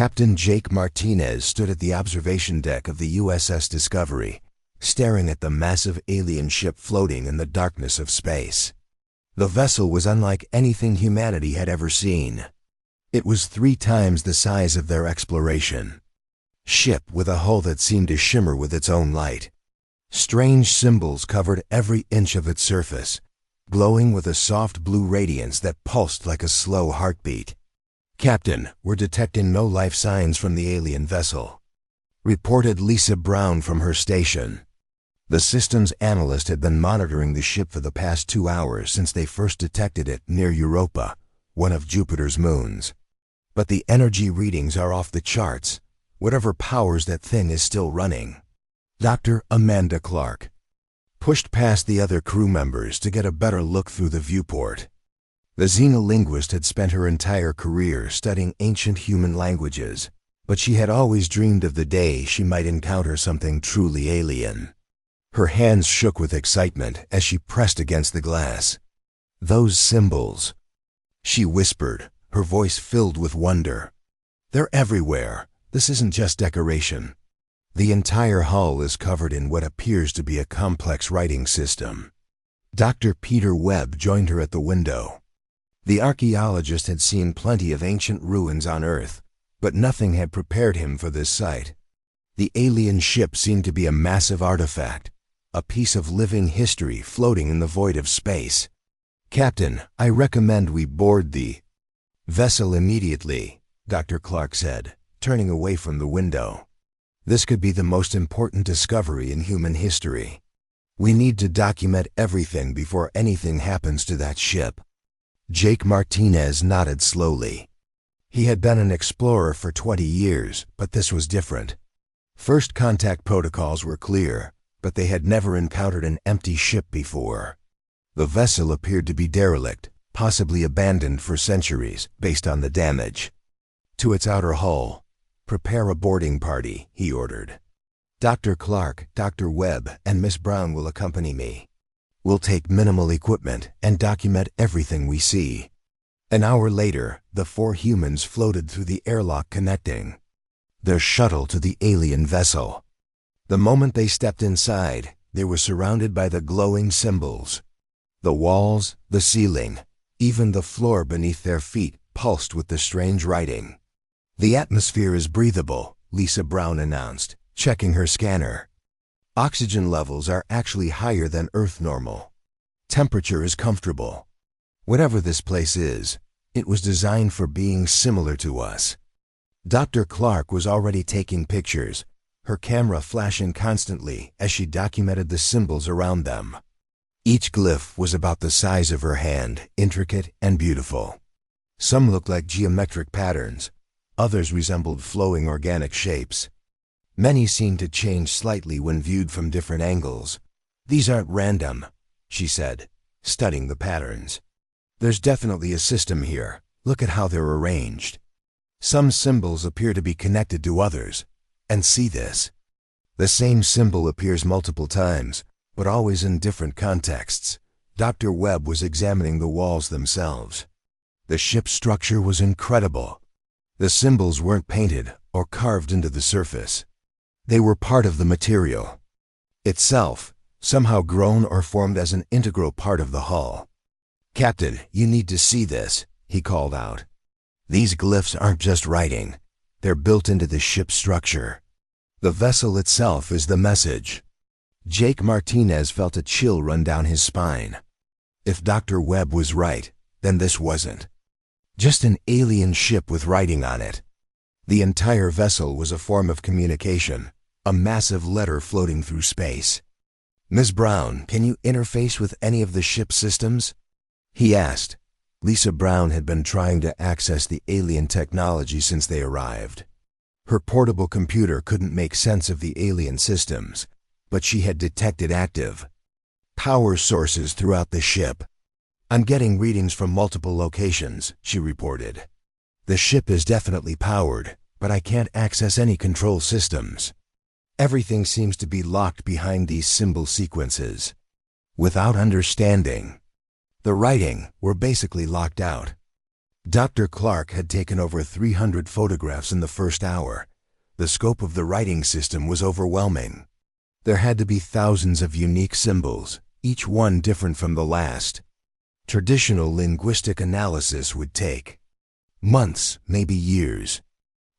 Captain Jake Martinez stood at the observation deck of the USS Discovery, staring at the massive alien ship floating in the darkness of space. The vessel was unlike anything humanity had ever seen. It was 3 times the size of their exploration ship, with a hull that seemed to shimmer with its own light. Strange symbols covered every inch of its surface, glowing with a soft blue radiance that pulsed like a slow heartbeat. "Captain, we're detecting no life signs from the alien vessel," reported Lisa Brown from her station. The systems analyst had been monitoring the ship for the past 2 hours since they first detected it near Europa, one of Jupiter's moons. But the energy readings are off the charts. Whatever powers that thing is still running. Dr. Amanda Clark pushed past the other crew members to get a better look through the viewport. The xenolinguist had spent her entire career studying ancient human languages, but she had always dreamed of the day she might encounter something truly alien. Her hands shook with excitement as she pressed against the glass. "Those symbols," she whispered, her voice filled with wonder. "They're everywhere. This isn't just decoration. The entire hull is covered in what appears to be a complex writing system." Dr. Peter Webb joined her at the window. The archaeologist had seen plenty of ancient ruins on Earth, but nothing had prepared him for this sight. The alien ship seemed to be a massive artifact, a piece of living history floating in the void of space. "Captain, I recommend we board the vessel immediately," Dr. Clark said, turning away from the window. "This could be the most important discovery in human history. We need to document everything before anything happens to that ship." Jake Martinez nodded slowly. He had been an explorer for 20 years, but this was different. First contact protocols were clear, but they had never encountered an empty ship before. The vessel appeared to be derelict, possibly abandoned for centuries, based on the damage. To its outer hull, "Prepare a boarding party," he ordered. "Dr. Clark, Dr. Webb, and Miss Brown will accompany me. We'll take minimal equipment and document everything we see." An hour later, the 4 humans floated through the airlock connecting their shuttle to the alien vessel. The moment they stepped inside, they were surrounded by the glowing symbols. The walls, the ceiling, even the floor beneath their feet pulsed with the strange writing. "The atmosphere is breathable," Lisa Brown announced, checking her scanner. "Oxygen levels are actually higher than Earth normal. Temperature is comfortable. Whatever this place is, it was designed for beings similar to us." Dr. Clark was already taking pictures, her camera flashing constantly as she documented the symbols around them. Each glyph was about the size of her hand, intricate and beautiful. Some looked like geometric patterns. Others resembled flowing organic shapes. Many seemed to change slightly when viewed from different angles. "These aren't random," she said, studying the patterns. "There's definitely a system here. Look at how they're arranged. Some symbols appear to be connected to others. And see this. The same symbol appears multiple times, but always in different contexts." Dr. Webb was examining the walls themselves. The ship's structure was incredible. The symbols weren't painted or carved into the surface. They were part of the material itself, somehow grown or formed as an integral part of the hull. "Captain, you need to see this," he called out. "These glyphs aren't just writing. They're built into the ship's structure. The vessel itself is the message." Jake Martinez felt a chill run down his spine. If Dr. Webb was right, then this wasn't just an alien ship with writing on it. The entire vessel was a form of communication, a massive letter floating through space. "Ms. Brown, can you interface with any of the ship's systems?" he asked. Lisa Brown had been trying to access the alien technology since they arrived. Her portable computer couldn't make sense of the alien systems, but she had detected active power sources throughout the ship. "I'm getting readings from multiple locations," she reported. "The ship is definitely powered, but I can't access any control systems. Everything seems to be locked behind these symbol sequences. Without understanding the writing, we're basically locked out." Dr. Clark had taken over 300 photographs in the first hour. The scope of the writing system was overwhelming. There had to be thousands of unique symbols, each one different from the last. Traditional linguistic analysis would take months, maybe years.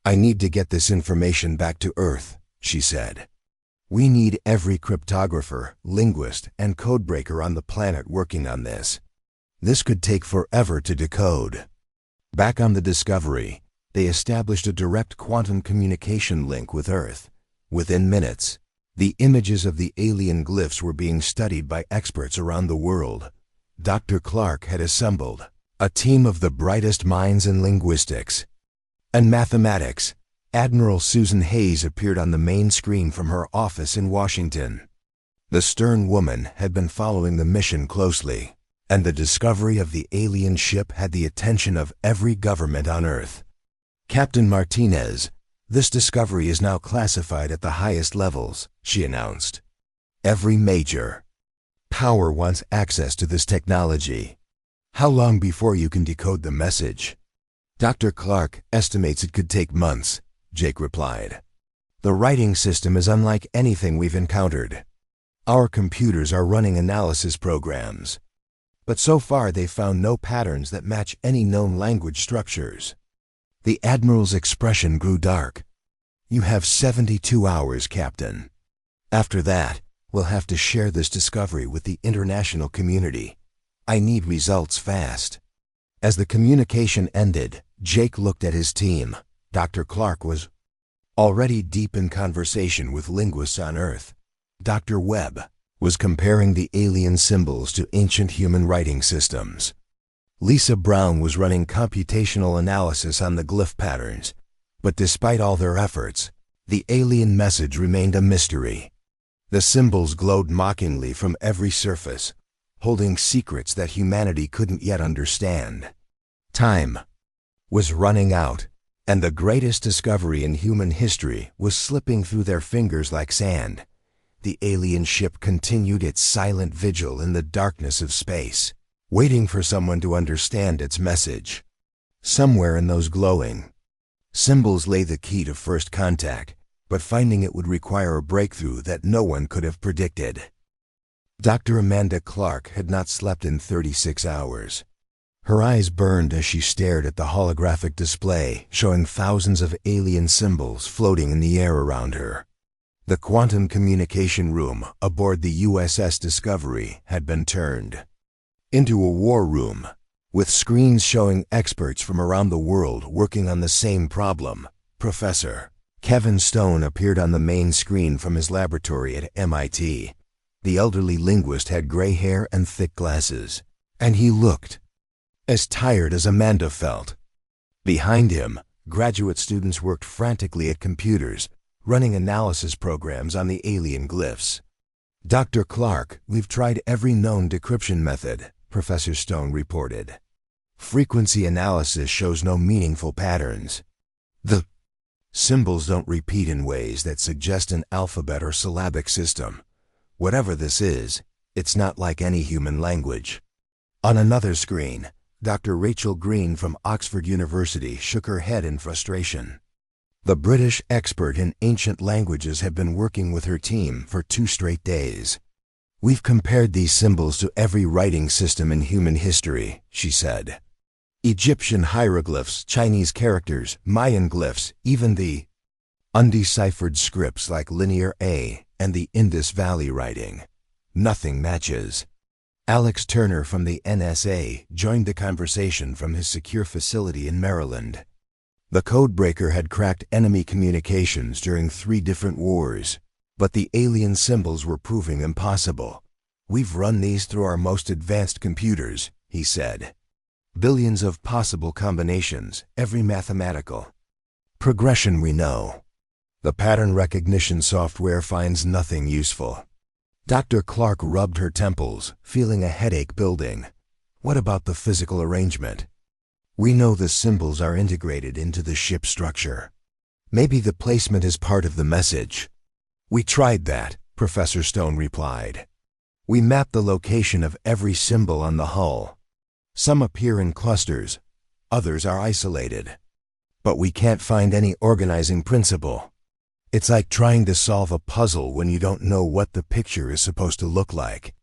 "I need to get this information back to Earth," she said. "We need every cryptographer, linguist, and codebreaker on the planet working on this. This could take forever to decode." Back on the Discovery, they established a direct quantum communication link with Earth. Within minutes, the images of the alien glyphs were being studied by experts around the world. Dr. Clark had assembled a team of the brightest minds in linguistics and mathematics. Admiral Susan Hayes appeared on the main screen from her office in Washington. The stern woman had been following the mission closely, and the discovery of the alien ship had the attention of every government on Earth. "Captain Martinez, this discovery is now classified at the highest levels," she announced. "Every major power wants access to this technology. How long before you can decode the message?" "Dr. Clark estimates it could take months," Jake replied. "The writing system is unlike anything we've encountered. Our computers are running analysis programs, but so far they've found no patterns that match any known language structures." The Admiral's expression grew dark. "You have 72 hours, Captain. After that, we'll have to share this discovery with the international community. I need results fast." As the communication ended, Jake looked at his team. Dr. Clark was already deep in conversation with linguists on Earth. Dr. Webb was comparing the alien symbols to ancient human writing systems. Lisa Brown was running computational analysis on the glyph patterns. But despite all their efforts, the alien message remained a mystery. The symbols glowed mockingly from every surface, holding secrets that humanity couldn't yet understand. Time was running out, and the greatest discovery in human history was slipping through their fingers like sand. The alien ship continued its silent vigil in the darkness of space, waiting for someone to understand its message. Somewhere in those glowing symbols lay the key to first contact, but finding it would require a breakthrough that no one could have predicted. Dr. Amanda Clark had not slept in 36 hours. Her eyes burned as she stared at the holographic display showing thousands of alien symbols floating in the air around her. The quantum communication room aboard the USS Discovery had been turned into a war room, with screens showing experts from around the world working on the same problem. Professor Kevin Stone appeared on the main screen from his laboratory at MIT. The elderly linguist had gray hair and thick glasses, and he looked as tired as Amanda felt. Behind him, graduate students worked frantically at computers, running analysis programs on the alien glyphs. "Dr. Clark, we've tried every known decryption method," Professor Stone reported. "Frequency analysis shows no meaningful patterns. The symbols don't repeat in ways that suggest an alphabet or syllabic system. Whatever this is, it's not like any human language." On another screen, Dr. Rachel Green from Oxford University shook her head in frustration. The British expert in ancient languages had been working with her team for 2 straight days. "We've compared these symbols to every writing system in human history," she said. "Egyptian hieroglyphs, Chinese characters, Mayan glyphs, even the undeciphered scripts like Linear A and the Indus Valley writing. Nothing matches." Alex Turner from the NSA joined the conversation from his secure facility in Maryland. The codebreaker had cracked enemy communications during 3 different wars, but the alien symbols were proving impossible. "We've run these through our most advanced computers," he said. "Billions of possible combinations, every mathematical progression we know. The pattern recognition software finds nothing useful." Dr. Clark rubbed her temples, feeling a headache building. "What about the physical arrangement? We know the symbols are integrated into the ship structure. Maybe the placement is part of the message." "We tried that," Professor Stone replied. "We mapped the location of every symbol on the hull. Some appear in clusters, others are isolated. But we can't find any organizing principle. It's like trying to solve a puzzle when you don't know what the picture is supposed to look like.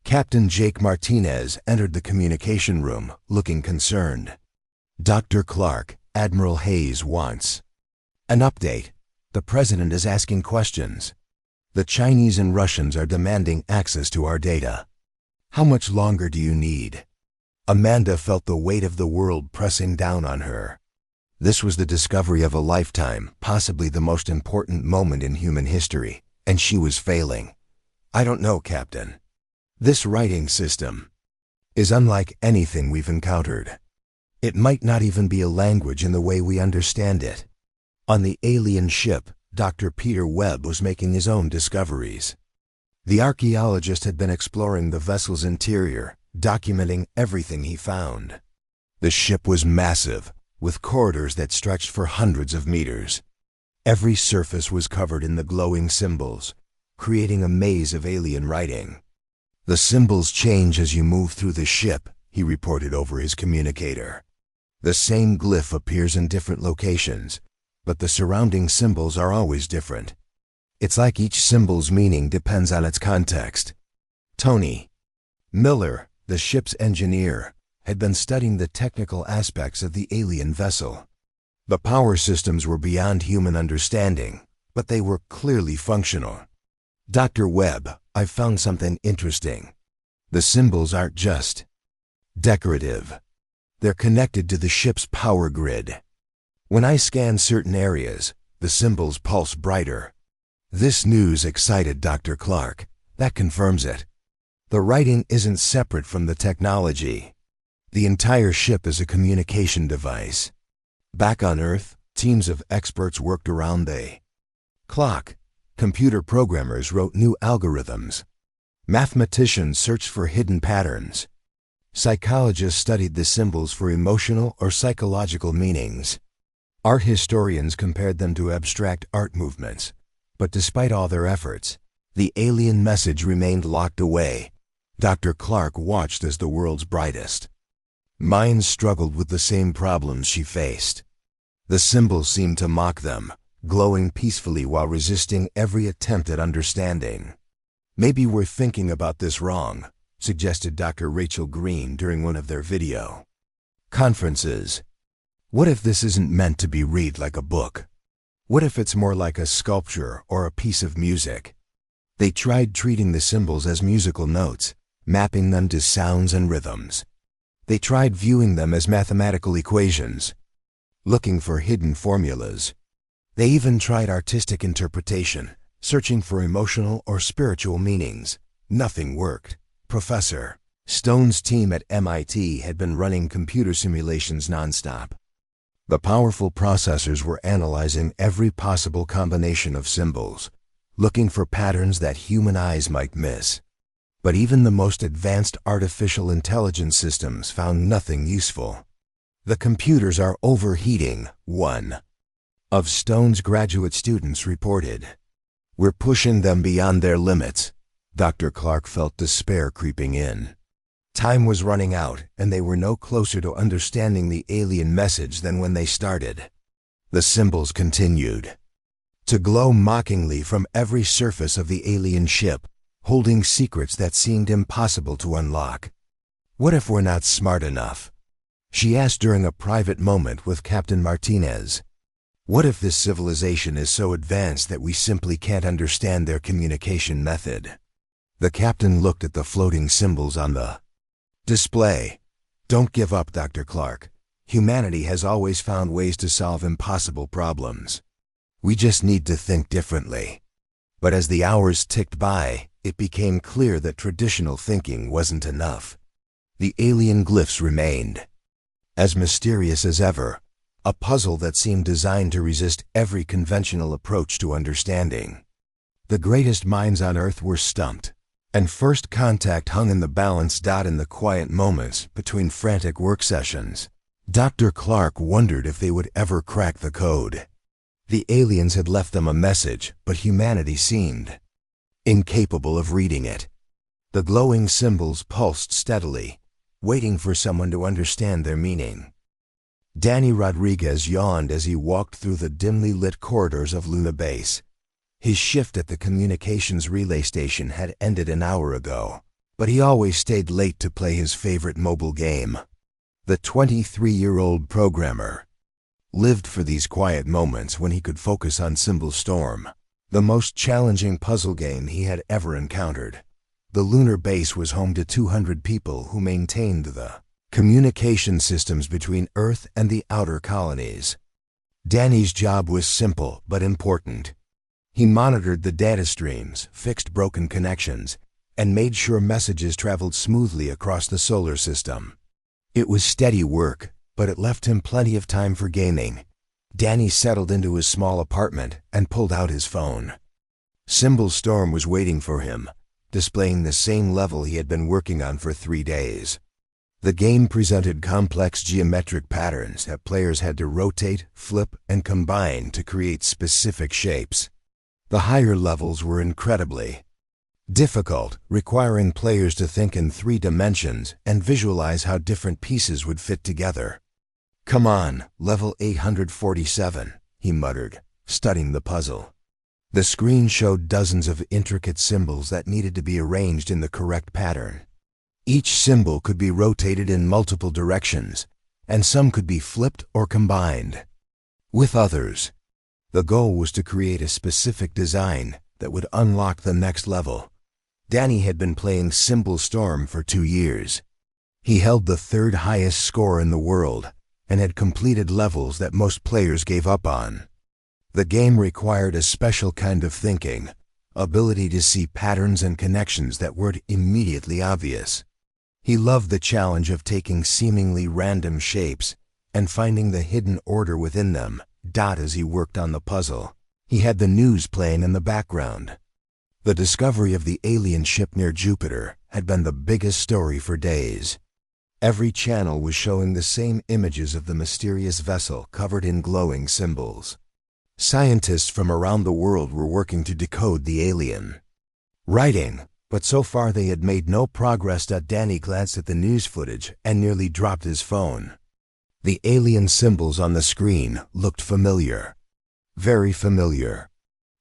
Captain Jake Martinez entered the communication room, looking concerned. Dr. Clark, Admiral Hayes wants an update. The President is asking questions. The Chinese and Russians are demanding access to our data. How much longer do you need? Amanda felt the weight of the world pressing down on her. This was the discovery of a lifetime, possibly the most important moment in human history, and she was failing. I don't know, Captain. This writing system is unlike anything we've encountered. It might not even be a language in the way we understand it. On the alien ship, Dr. Peter Webb was making his own discoveries. The archaeologist had been exploring the vessel's interior, documenting everything he found. The ship was massive, with corridors that stretched for hundreds of meters. Every surface was covered in the glowing symbols, creating a maze of alien writing. The symbols change as you move through the ship, he reported over his communicator. The same glyph appears in different locations, but the surrounding symbols are always different. It's like each symbol's meaning depends on its context. Tony Miller, the ship's engineer, had been studying the technical aspects of the alien vessel. The power systems were beyond human understanding, but they were clearly functional. Dr. Webb, I found something interesting. The symbols aren't just decorative. They're connected to the ship's power grid. When I scan certain areas, the symbols pulse brighter. This news excited Dr. Clark. That confirms it. The writing isn't separate from the technology. The entire ship is a communication device. Back on Earth, teams of experts worked around the clock. Computer programmers wrote new algorithms. Mathematicians searched for hidden patterns. Psychologists studied the symbols for emotional or psychological meanings. Art historians compared them to abstract art movements. But despite all their efforts, the alien message remained locked away. Dr. Clark watched as the world's brightest minds struggled with the same problems she faced. The symbols seemed to mock them, glowing peacefully while resisting every attempt at understanding. Maybe we're thinking about this wrong, suggested Dr. Rachel Green during one of their video conferences. What if this isn't meant to be read like a book? What if it's more like a sculpture or a piece of music? They tried treating the symbols as musical notes, mapping them to sounds and rhythms. They tried viewing them as mathematical equations, looking for hidden formulas. They even tried artistic interpretation, searching for emotional or spiritual meanings. Nothing worked. Professor Stone's team at MIT had been running computer simulations nonstop. The powerful processors were analyzing every possible combination of symbols, looking for patterns that human eyes might miss. But even the most advanced artificial intelligence systems found nothing useful. The computers are overheating, one of Stone's graduate students reported. We're pushing them beyond their limits. Dr. Clark felt despair creeping in. Time was running out, and they were no closer to understanding the alien message than when they started. The symbols continued to glow mockingly from every surface of the alien ship, holding secrets that seemed impossible to unlock. What if we're not smart enough? She asked during a private moment with Captain Martinez. What if this civilization is so advanced that we simply can't understand their communication method? The captain looked at the floating symbols on the display. Don't give up, Dr. Clark. Humanity has always found ways to solve impossible problems. We just need to think differently. But as the hours ticked by, it became clear that traditional thinking wasn't enough. The alien glyphs remained as mysterious as ever, a puzzle that seemed designed to resist every conventional approach to understanding. The greatest minds on Earth were stumped, and first contact hung in the balance. In the quiet moments between frantic work sessions, Dr. Clark wondered if they would ever crack the code. The aliens had left them a message, but humanity seemed incapable of reading it. The glowing symbols pulsed steadily, waiting for someone to understand their meaning. Danny Rodriguez yawned as he walked through the dimly lit corridors of Luna Base. His shift at the communications relay station had ended an hour ago, but he always stayed late to play his favorite mobile game. The 23-year-old programmer lived for these quiet moments when he could focus on Symbol Storm, the most challenging puzzle game he had ever encountered. The lunar base was home to 200 people who maintained the communication systems between Earth and the outer colonies. Danny's job was simple but important. He monitored the data streams, fixed broken connections, and made sure messages traveled smoothly across the solar system. It was steady work, but it left him plenty of time for gaming. Danny settled into his small apartment and pulled out his phone. Symbol Storm was waiting for him, displaying the same level he had been working on for 3 days. The game presented complex geometric patterns that players had to rotate, flip, and combine to create specific shapes. The higher levels were incredibly difficult, requiring players to think in 3 dimensions and visualize how different pieces would fit together. "Come on, level 847, he muttered, studying the puzzle. The screen showed dozens of intricate symbols that needed to be arranged in the correct pattern. Each symbol could be rotated in multiple directions, and some could be flipped or combined with others. The goal was to create a specific design that would unlock the next level. Danny had been playing Symbol Storm for 2 years. He held the 3rd highest score in the world and had completed levels that most players gave up on. The game required a special kind of thinking, ability to see patterns and connections that weren't immediately obvious. He loved the challenge of taking seemingly random shapes and finding the hidden order within them. As he worked on the puzzle, he had the news playing in the background. The discovery of the alien ship near Jupiter had been the biggest story for days. Every channel was showing the same images of the mysterious vessel covered in glowing symbols. Scientists from around the world were working to decode the alien writing, but so far they had made no progress. Danny glanced at the news footage and nearly dropped his phone. The alien symbols on the screen looked familiar. Very familiar.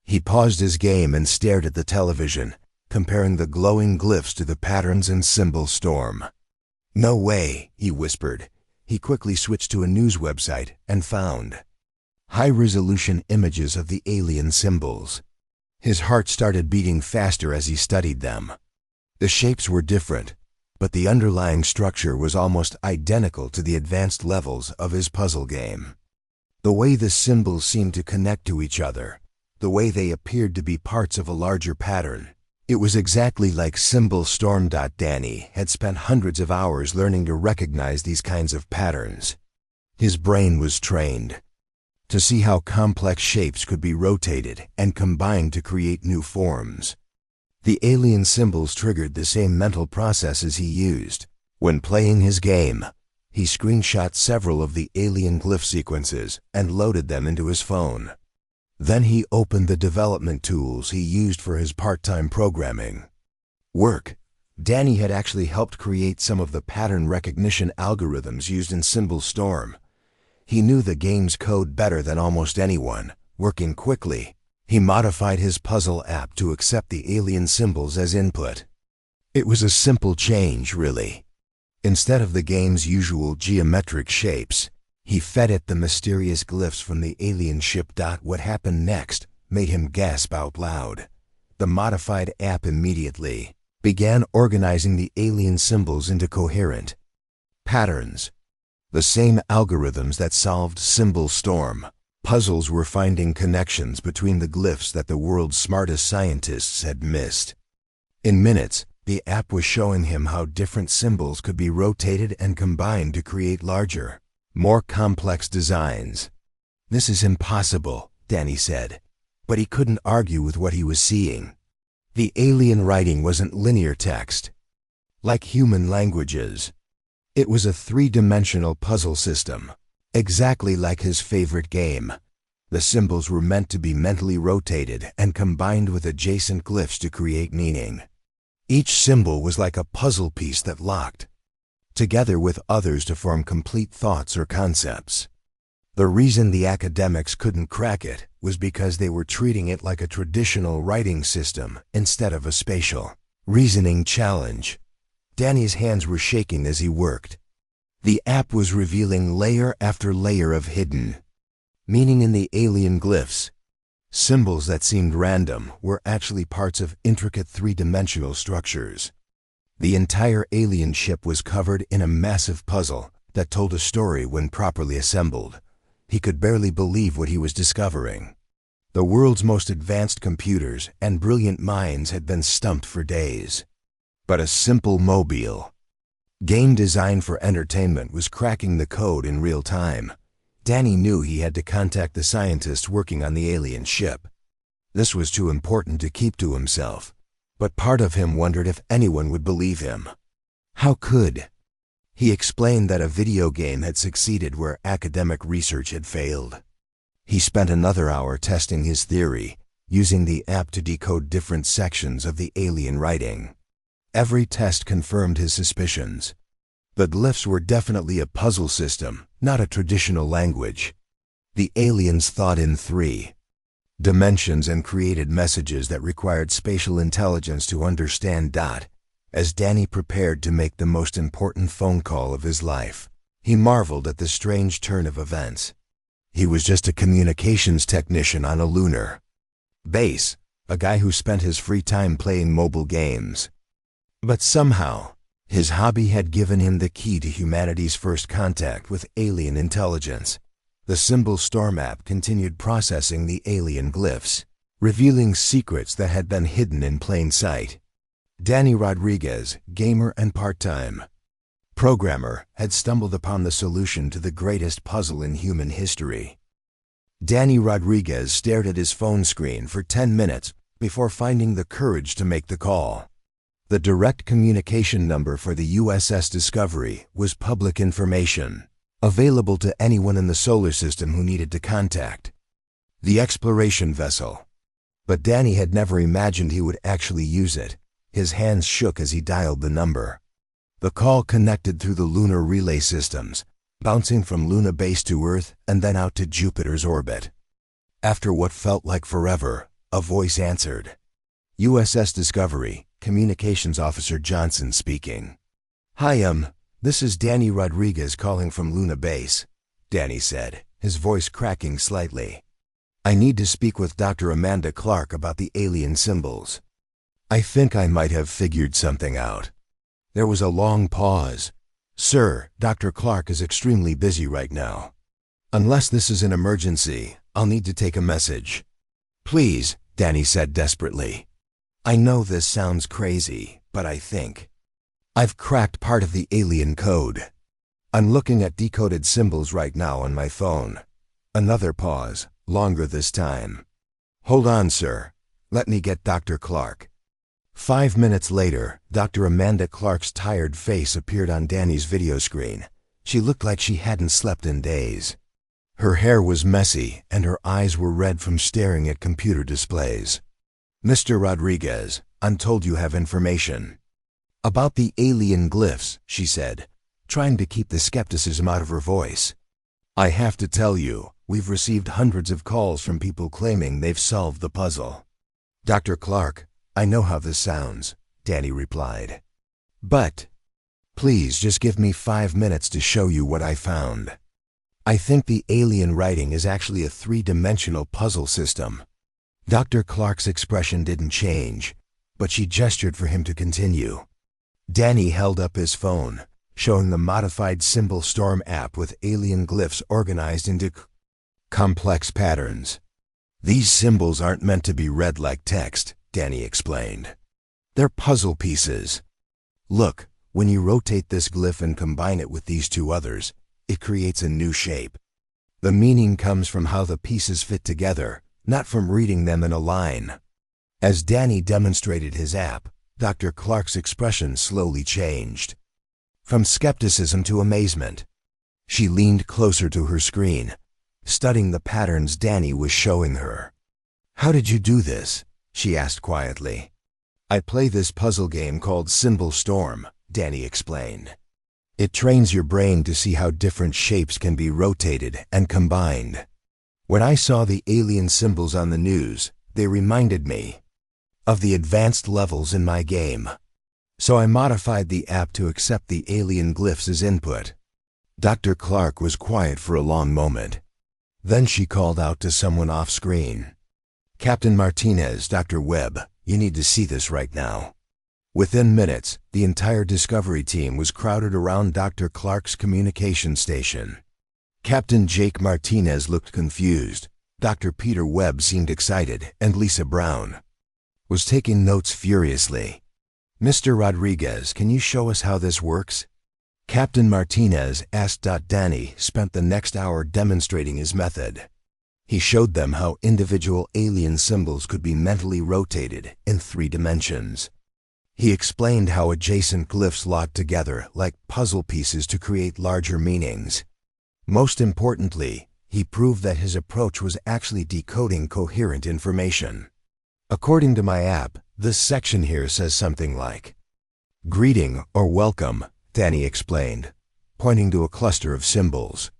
He paused his game and stared at the television, comparing the glowing glyphs to the patterns in Symbol Storm. "No way," he whispered. He quickly switched to a news website and found high-resolution images of the alien symbols. His heart started beating faster as he studied them. The shapes were different, but the underlying structure was almost identical to the advanced levels of his puzzle game. The way the symbols seemed to connect to each other, the way they appeared to be parts of a larger pattern, it was exactly like Symbol Storm. Danny had spent hundreds of hours learning to recognize these kinds of patterns. His brain was trained to see how complex shapes could be rotated and combined to create new forms. The alien symbols triggered the same mental processes he used. When playing his game, he screenshot several of the alien glyph sequences and loaded them into his phone. Then he opened the development tools he used for his part-time programming work. Danny had actually helped create some of the pattern recognition algorithms used in Symbol Storm. He knew the game's code better than almost anyone. Working quickly, he modified his puzzle app to accept the alien symbols as input. It was a simple change, really. Instead of the game's usual geometric shapes, he fed it the mysterious glyphs from the alien ship. What happened next made him gasp out loud. The modified app immediately began organizing the alien symbols into coherent patterns. The same algorithms that solved Symbol Storm puzzles were finding connections between the glyphs that the world's smartest scientists had missed. In minutes, the app was showing him how different symbols could be rotated and combined to create larger, more complex designs. "This is impossible," Danny said, but he couldn't argue with what he was seeing. The alien writing wasn't linear text, like human languages. It was a 3-dimensional puzzle system, exactly like his favorite game. The symbols were meant to be mentally rotated and combined with adjacent glyphs to create meaning. Each symbol was like a puzzle piece that locked together with others to form complete thoughts or concepts. The reason the academics couldn't crack it was because they were treating it like a traditional writing system instead of a spatial reasoning challenge. Danny's hands were shaking as he worked. The app was revealing layer after layer of hidden meaning in the alien glyphs. Symbols that seemed random were actually parts of intricate three-dimensional structures. The entire alien ship was covered in a massive puzzle that told a story when properly assembled. He could barely believe what he was discovering. The world's most advanced computers and brilliant minds had been stumped for days. But a simple mobile game designed for entertainment was cracking the code in real time. Danny knew he had to contact the scientists working on the alien ship. This was too important to keep to himself, but part of him wondered if anyone would believe him. How could? He explained that a video game had succeeded where academic research had failed. He spent another hour testing his theory, using the app to decode different sections of the alien writing. Every test confirmed his suspicions. The glyphs were definitely a puzzle system, not a traditional language. The aliens thought in three dimensions and created messages that required spatial intelligence to understand. As Danny prepared to make the most important phone call of his life, he marveled at the strange turn of events. He was just a communications technician on a lunar base, a guy who spent his free time playing mobile games. But somehow, his hobby had given him the key to humanity's first contact with alien intelligence. The Symbol Storm app continued processing the alien glyphs, revealing secrets that had been hidden in plain sight. Danny Rodriguez, gamer and part-time programmer, had stumbled upon the solution to the greatest puzzle in human history. Danny Rodriguez stared at his phone screen for 10 minutes before finding the courage to make the call. The direct communication number for the USS Discovery was public information, available to anyone in the solar system who needed to contact the exploration vessel. But Danny had never imagined he would actually use it. His hands shook as he dialed the number. The call connected through the lunar relay systems, bouncing from Luna base to Earth and then out to Jupiter's orbit. After what felt like forever, a voice answered. USS Discovery, Communications Officer Johnson speaking. Hi, this is Danny Rodriguez calling from Luna base, Danny said, his voice cracking slightly. I need to speak with Dr. Amanda Clark about the alien symbols. I think I might have figured something out. There was a long pause. Sir, Dr. Clark is extremely busy right now. Unless this is an emergency, I'll need to take a message. Please, Danny said desperately. I know this sounds crazy, but I think I've cracked part of the alien code. I'm looking at decoded symbols right now on my phone. Another pause, longer this time. Hold on, sir. Let me get Dr. Clark. 5 minutes later, Dr. Amanda Clark's tired face appeared on Danny's video screen. She looked like she hadn't slept in days. Her hair was messy, and her eyes were red from staring at computer displays. Mr. Rodriguez, I'm told you have information about the alien glyphs, she said, trying to keep the skepticism out of her voice. I have to tell you, we've received hundreds of calls from people claiming they've solved the puzzle. Dr. Clark, I know how this sounds, Danny replied. But please just give me 5 minutes to show you what I found. I think the alien writing is actually a three-dimensional puzzle system. Dr. Clark's expression didn't change, but she gestured for him to continue. Danny held up his phone, showing the modified Symbol Storm app with alien glyphs organized into complex patterns. These symbols aren't meant to be read like text, Danny explained. They're puzzle pieces. Look, when you rotate this glyph and combine it with these two others, it creates a new shape. The meaning comes from how the pieces fit together, not from reading them in a line. As Danny demonstrated his app, Dr. Clark's expression slowly changed. From skepticism to amazement. She leaned closer to her screen, studying the patterns Danny was showing her. How did you do this? She asked quietly. I play this puzzle game called Symbol Storm, Danny explained. It trains your brain to see how different shapes can be rotated and combined. When I saw the alien symbols on the news, they reminded me of the advanced levels in my game. So I modified the app to accept the alien glyphs as input. Dr. Clark was quiet for a long moment. Then she called out to someone off-screen. "Captain Martinez, Dr. Webb, you need to see this right now." Within minutes, the entire Discovery team was crowded around Dr. Clark's communication station. Captain Jake Martinez looked confused. Dr. Peter Webb seemed excited, and Lisa Brown was taking notes furiously. "Mr. Rodriguez, can you show us how this works?" Captain Martinez asked. Danny spent the next hour demonstrating his method. He showed them how individual alien symbols could be mentally rotated in 3 dimensions. He explained how adjacent glyphs locked together like puzzle pieces to create larger meanings. Most importantly, he proved that his approach was actually decoding coherent information. According to my app, this section here says something like, "Greeting" or "Welcome," Danny explained, pointing to a cluster of symbols.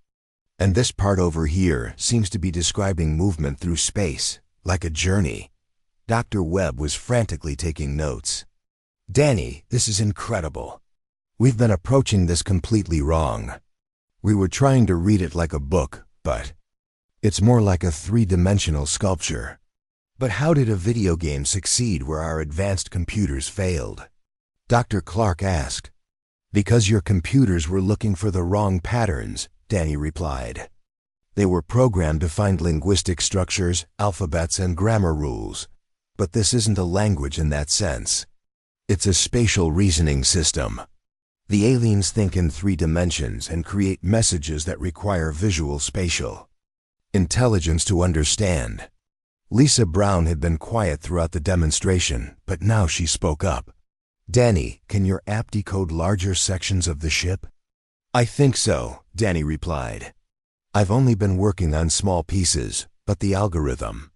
"And this part over here seems to be describing movement through space, like a journey." Dr. Webb was frantically taking notes. "Danny, this is incredible. We've been approaching this completely wrong. We were trying to read it like a book, but it's more like a 3-dimensional sculpture." "But how did a video game succeed where our advanced computers failed?" Dr. Clark asked. "Because your computers were looking for the wrong patterns," Danny replied. "They were programmed to find linguistic structures, alphabets, and grammar rules. But this isn't a language in that sense. It's a spatial reasoning system. The aliens think in 3 dimensions and create messages that require visual spatial intelligence to understand." Lisa Brown had been quiet throughout the demonstration, but now she spoke up. "Danny, can your app decode larger sections of the ship?" "I think so," Danny replied. "I've only been working on small pieces, but the algorithm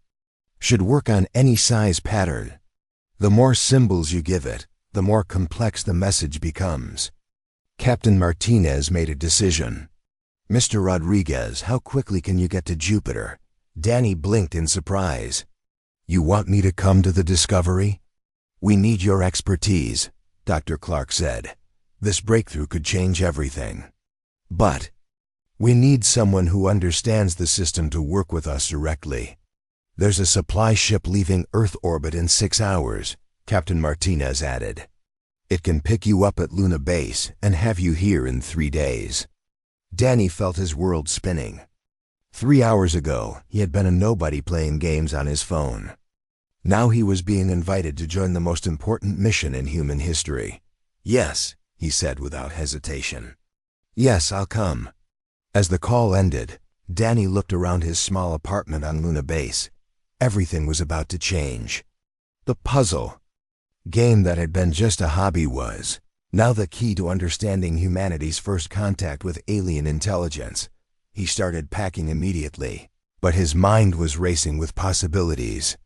should work on any size pattern. The more symbols you give it, the more complex the message becomes." Captain Martinez made a decision. "Mr. Rodriguez, how quickly can you get to Jupiter?" Danny blinked in surprise. "You want me to come to the Discovery?" "We need your expertise," Dr. Clark said. "This breakthrough could change everything. But we need someone who understands the system to work with us directly." "There's a supply ship leaving Earth orbit in 6 hours, Captain Martinez added. "It can pick you up at Luna Base and have you here in 3 days." Danny felt his world spinning. 3 hours ago, he had been a nobody playing games on his phone. Now he was being invited to join the most important mission in human history. "Yes," he said without hesitation. "Yes, I'll come." As the call ended, Danny looked around his small apartment on Luna Base. Everything was about to change. The puzzle game that had been just a hobby was now the key to understanding humanity's first contact with alien intelligence. He started packing immediately, but his mind was racing with possibilities.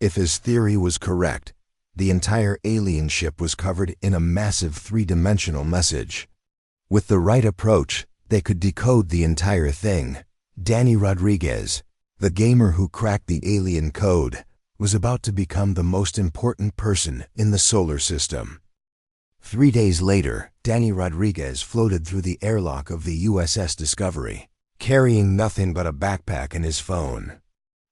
If his theory was correct, the entire alien ship was covered in a massive 3-dimensional message. With the right approach, they could decode the entire thing. Danny Rodriguez, the gamer who cracked the alien code, was about to become the most important person in the solar system. 3 days later, Danny Rodriguez floated through the airlock of the USS Discovery, carrying nothing but a backpack and his phone.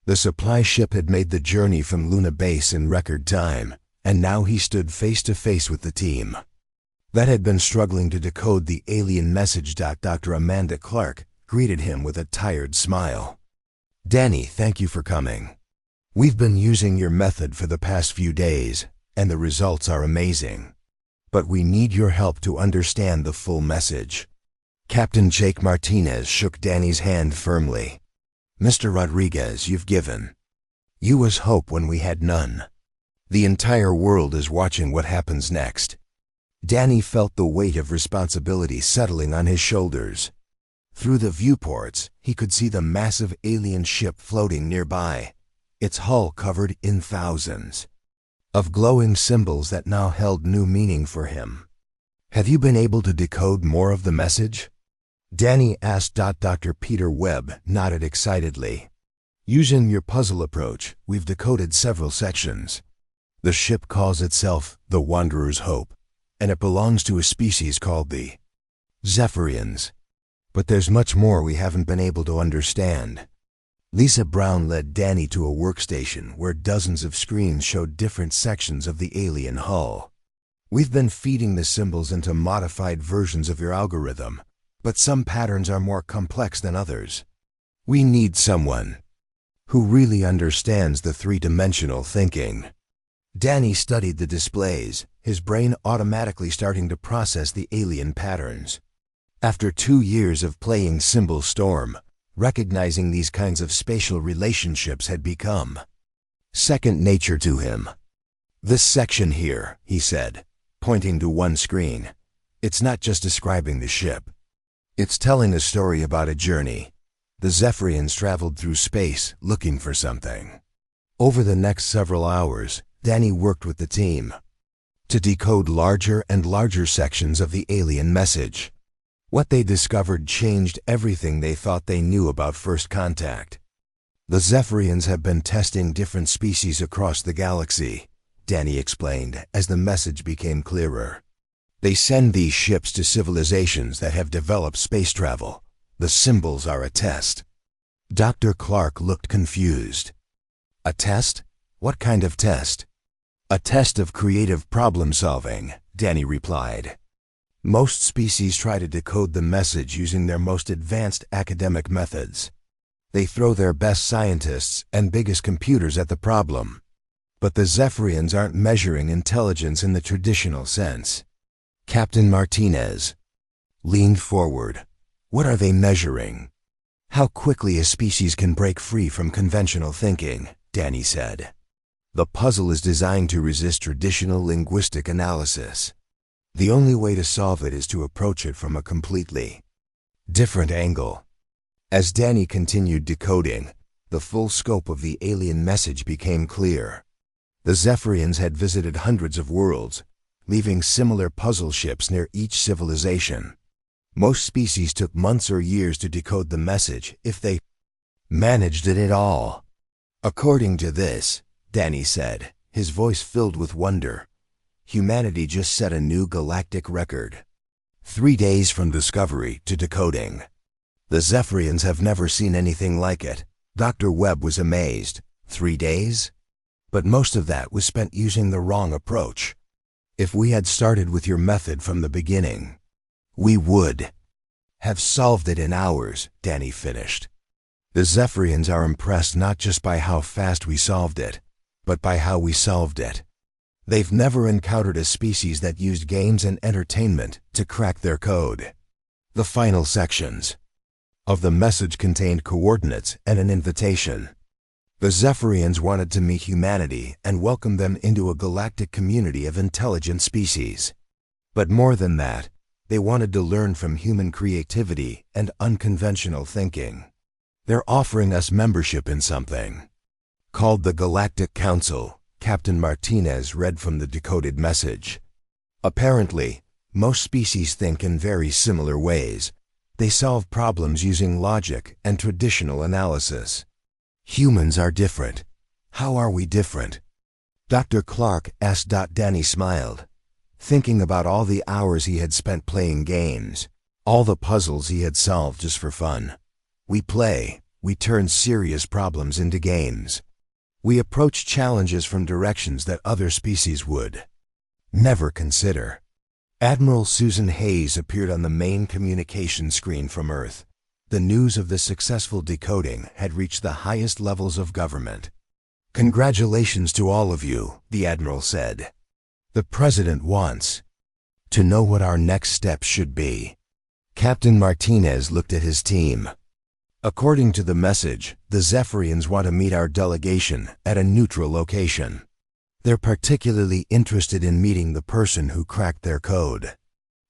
The supply ship had made the journey from Luna Base in record time, and now he stood face to face with the team that had been struggling to decode the alien message. Dr. Amanda Clark greeted him with a tired smile. "Danny, thank you for coming. We've been using your method for the past few days, and the results are amazing. But we need your help to understand the full message." Captain Jake Martinez shook Danny's hand firmly. "Mr. Rodriguez, you've given us hope when we had none. The entire world is watching what happens next." Danny felt the weight of responsibility settling on his shoulders. Through the viewports, he could see the massive alien ship floating nearby, its hull covered in thousands of glowing symbols that now held new meaning for him. Have you been able to decode more of the message? Danny asked. Dr. Peter Webb nodded excitedly. Using your puzzle approach, we've decoded several sections. The ship calls itself the Wanderer's Hope, and it belongs to a species called the Zephyrians. But there's much more we haven't been able to understand. Lisa Brown led Danny to a workstation where dozens of screens showed different sections of the alien hull. We've been feeding the symbols into modified versions of your algorithm, but some patterns are more complex than others. We need someone who really understands the three-dimensional thinking. Danny studied the displays, his brain automatically starting to process the alien patterns. After 2 years of playing Symbol Storm, recognizing these kinds of spatial relationships had become second nature to him. This section here, he said, pointing to one screen, it's not just describing the ship. It's telling a story about a journey. The Zephyrians traveled through space looking for something. Over the next several hours, Danny worked with the team to decode larger and larger sections of the alien message. What they discovered changed everything they thought they knew about First Contact. The Zephyrians have been testing different species across the galaxy, Danny explained as the message became clearer. They send these ships to civilizations that have developed space travel. The symbols are a test. Dr. Clark looked confused. A test? What kind of test? A test of creative problem solving, Danny replied. Most species try to decode the message using their most advanced academic methods. They throw their best scientists and biggest computers at the problem. But the Zephyrians aren't measuring intelligence in the traditional sense. Captain Martinez leaned forward. What are they measuring? How quickly a species can break free from conventional thinking, Danny said. The puzzle is designed to resist traditional linguistic analysis. The only way to solve it is to approach it from a completely different angle. As Danny continued decoding, the full scope of the alien message became clear. The Zephyrians had visited hundreds of worlds, leaving similar puzzle ships near each civilization. Most species took months or years to decode the message if they managed it at all. According to this, Danny said, his voice filled with wonder, humanity just set a new galactic record. 3 days from discovery to decoding. The Zephyrians have never seen anything like it. Dr. Webb was amazed. 3 days? But most of that was spent using the wrong approach. If we had started with your method from the beginning, we would have solved it in hours, Danny finished. The Zephyrians are impressed not just by how fast we solved it, but by how we solved it. They've never encountered a species that used games and entertainment to crack their code. The final sections of the message contained coordinates and an invitation. The Zephyrians wanted to meet humanity and welcome them into a galactic community of intelligent species. But more than that, they wanted to learn from human creativity and unconventional thinking. They're offering us membership in something called the Galactic Council, Captain Martinez read from the decoded message. Apparently, most species think in very similar ways. They solve problems using logic and traditional analysis. Humans are different. How are we different? Dr. Clark asked. Danny smiled, thinking about all the hours he had spent playing games, all the puzzles he had solved just for fun. We turn serious problems into games. We approach challenges from directions that other species would never consider. Admiral Susan Hayes appeared on the main communication screen from Earth. The news of the successful decoding had reached the highest levels of government. Congratulations to all of you, the Admiral said. The President wants to know what our next steps should be. Captain Martinez looked at his team. According to the message, the Zephyrians want to meet our delegation at a neutral location. They're particularly interested in meeting the person who cracked their code.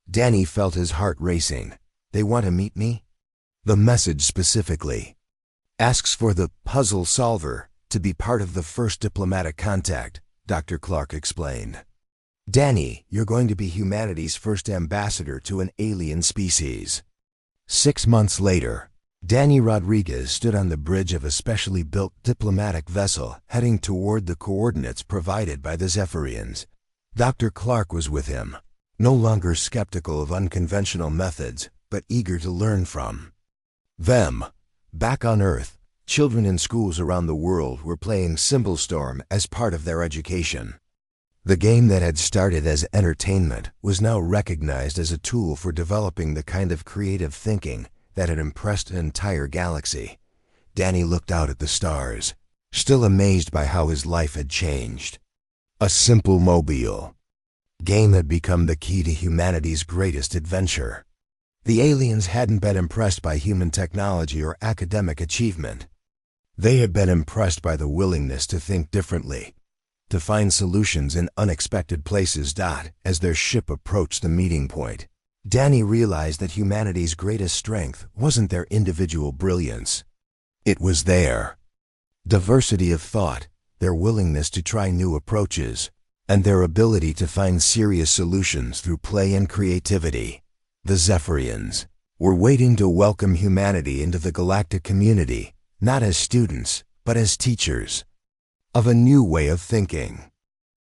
Danny felt his heart racing. They want to meet me? The message specifically asks for the puzzle solver to be part of the first diplomatic contact, Dr. Clark explained. Danny, you're going to be humanity's first ambassador to an alien species. 6 months later, Danny Rodriguez stood on the bridge of a specially built diplomatic vessel heading toward the coordinates provided by the Zephyrians. Dr. Clark was with him, no longer skeptical of unconventional methods, but eager to learn from them. Back on Earth, children in schools around the world were playing Symbolstorm as part of their education. The game that had started as entertainment was now recognized as a tool for developing the kind of creative thinking that had impressed an entire galaxy. Danny looked out at the stars, still amazed by how his life had changed. A simple mobile game had become the key to humanity's greatest adventure. The aliens hadn't been impressed by human technology or academic achievement. They had been impressed by the willingness to think differently, to find solutions in unexpected places. As their ship approached the meeting point, Danny realized that humanity's greatest strength wasn't their individual brilliance. It was their diversity of thought, their willingness to try new approaches, and their ability to find serious solutions through play and creativity. The Zephyrians were waiting to welcome humanity into the galactic community, not as students, but as teachers of a new way of thinking.